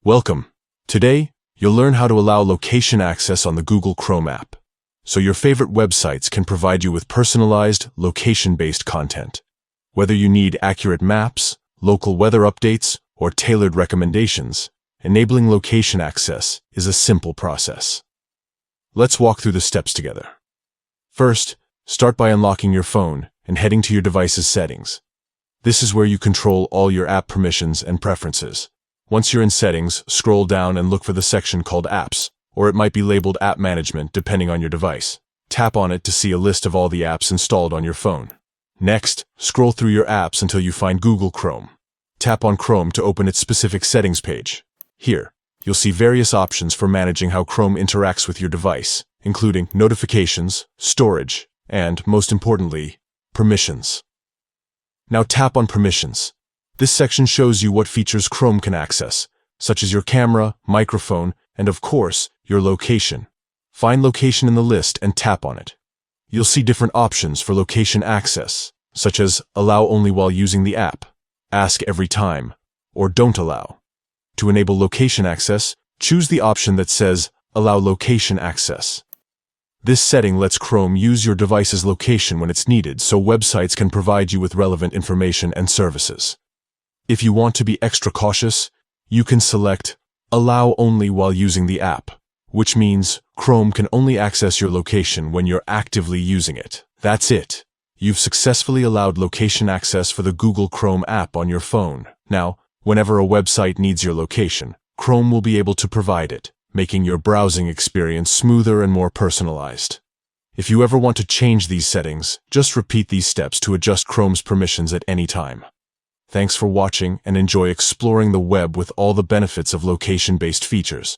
Welcome. Today, you'll learn how to allow location access on the Google Chrome app, so your favorite websites can provide you with personalized, location-based content. Whether you need accurate maps, local weather updates, or tailored recommendations, enabling location access is a simple process. Let's walk through the steps together. First, start by unlocking your phone and heading to your device's settings. This is where you control all your app permissions and preferences. Once you're in Settings, scroll down and look for the section called Apps, or it might be labeled App Management depending on your device. Tap on it to see a list of all the apps installed on your phone. Next, scroll through your apps until you find Google Chrome. Tap on Chrome to open its specific settings page. Here, you'll see various options for managing how Chrome interacts with your device, including notifications, storage, and, most importantly, permissions. Now tap on Permissions. This section shows you what features Chrome can access, such as your camera, microphone, and of course, your location. Find Location in the list and tap on it. You'll see different options for location access, such as Allow only while using the app, Ask every time, or Don't allow. To enable location access, choose the option that says Allow location access. This setting lets Chrome use your device's location when it's needed so websites can provide you with relevant information and services. If you want to be extra cautious, you can select Allow only while using the app, which means Chrome can only access your location when you're actively using it. That's it. You've successfully allowed location access for the Google Chrome app on your phone. Now, whenever a website needs your location, Chrome will be able to provide it, making your browsing experience smoother and more personalized. If you ever want to change these settings, just repeat these steps to adjust Chrome's permissions at any time. Thanks for watching and enjoy exploring the web with all the benefits of location-based features.